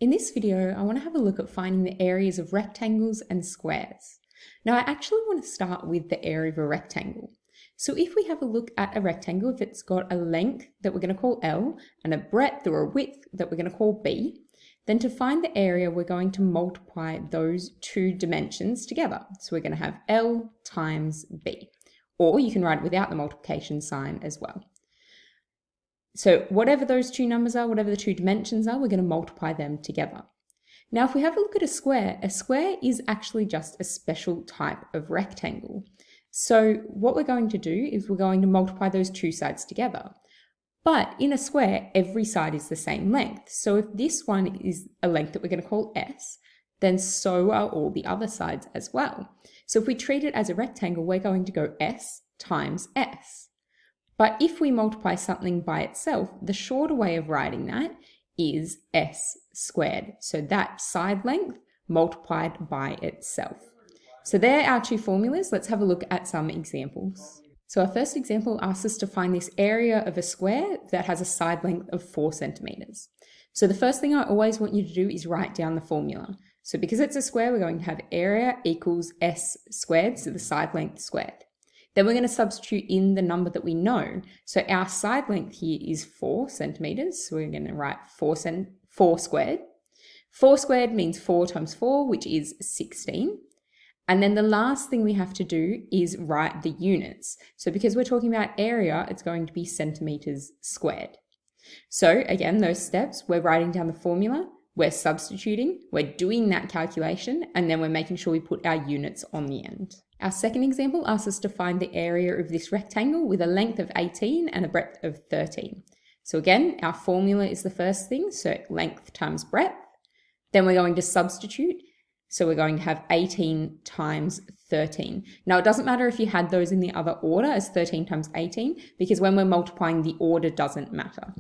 In this video, I want to have a look at finding the areas of rectangles and squares. Now, I actually want to start with the area of a rectangle. So if we have a look at a rectangle, if it's got a length that we're going to call L and a breadth or a width that we're going to call B, then to find the area, we're going to multiply those two dimensions together. So we're going to have L times B, or you can write it without the multiplication sign as well. So whatever those two numbers are, whatever the two dimensions are, we're going to multiply them together. Now, if we have a look at a square is actually just a special type of rectangle. So what we're going to do is we're going to multiply those two sides together. But in a square, every side is the same length. So if this one is a length that we're going to call S, then so are all the other sides as well. So if we treat it as a rectangle, we're going to go S times S. But if we multiply something by itself, the shorter way of writing that is S squared. So that side length multiplied by itself. So there are our two formulas. Let's have a look at some examples. So our first example asks us to find this area of a square that has a side length of 4 centimeters. So the first thing I always want you to do is write down the formula. So because it's a square, we're going to have area equals S squared, so the side length squared. Then we're going to substitute in the number that we know. So our side length here is 4 centimeters. So we're going to write 4 squared. 4 squared means 4 times 4, which is 16. And then the last thing we have to do is write the units. So because we're talking about area, it's going to be centimeters squared. So again, those steps, we're writing down the formula, we're substituting, we're doing that calculation, and then we're making sure we put our units on the end. Our second example asks us to find the area of this rectangle with a length of 18 and a breadth of 13. So again, our formula is the first thing, so length times breadth. Then we're going to substitute, so we're going to have 18 times 13. Now, it doesn't matter if you had those in the other order as 13 times 18, because when we're multiplying, the order doesn't matter.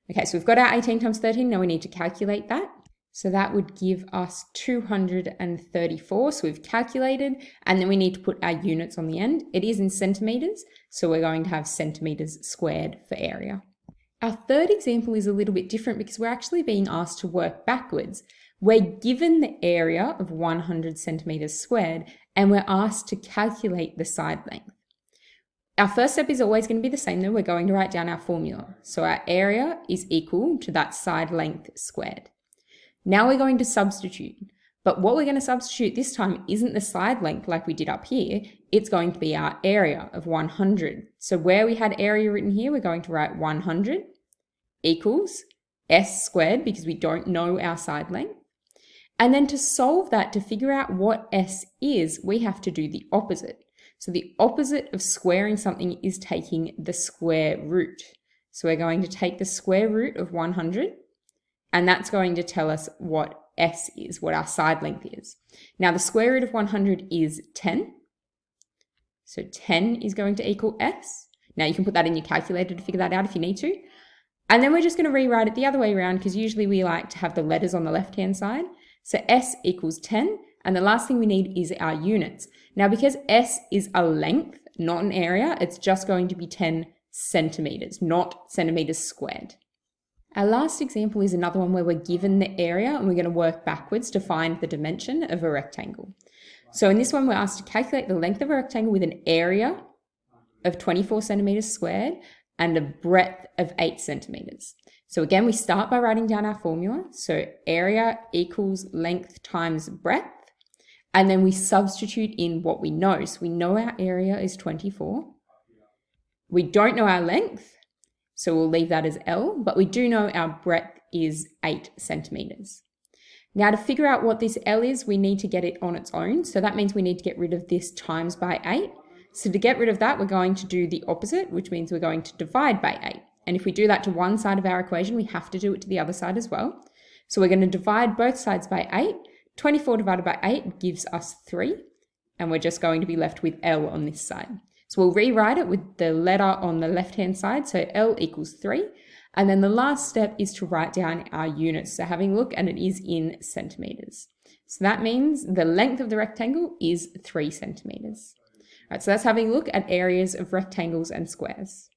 Okay, so we've got our 18 times 13, now we need to calculate that. So that would give us 234. So we've calculated, and then we need to put our units on the end. It is in centimeters, so we're going to have centimeters squared for area. Our third example is a little bit different because we're actually being asked to work backwards. We're given the area of 100 centimeters squared, and we're asked to calculate the side length. Our first step is always going to be the same though. We're going to write down our formula. So our area is equal to that side length squared. Now we're going to substitute, but what we're going to substitute this time isn't the side length like we did up here. It's going to be our area of 100. So where we had area written here, we're going to write 100 equals S squared because we don't know our side length. And then to solve that, to figure out what S is, we have to do the opposite. So the opposite of squaring something is taking the square root. So we're going to take the square root of 100, and that's going to tell us what S is, what our side length is. Now the square root of 100 is 10. So 10 is going to equal S. Now you can put that in your calculator to figure that out if you need to. And then we're just going to rewrite it the other way around because usually we like to have the letters on the left-hand side. So S equals 10. And the last thing we need is our units. Now, because S is a length, not an area, it's just going to be 10 centimeters, not centimeters squared. Our last example is another one where we're given the area and we're going to work backwards to find the dimension of a rectangle. So in this one, we're asked to calculate the length of a rectangle with an area of 24 centimeters squared and a breadth of 8 centimeters. So again, we start by writing down our formula. So area equals length times breadth. And then we substitute in what we know. So we know our area is 24. We don't know our length, so we'll leave that as L, but we do know our breadth is 8 centimeters. Now to figure out what this L is, we need to get it on its own. So that means we need to get rid of this times by 8. So to get rid of that, we're going to do the opposite, which means we're going to divide by 8. And if we do that to one side of our equation, we have to do it to the other side as well. So we're going to divide both sides by 8. 24 divided by 8 gives us 3, and we're just going to be left with L on this side. So we'll rewrite it with the letter on the left-hand side, so L equals 3. And then the last step is to write down our units. So having a look, and it is in centimeters. So that means the length of the rectangle is 3 centimeters. All right, so that's having a look at areas of rectangles and squares.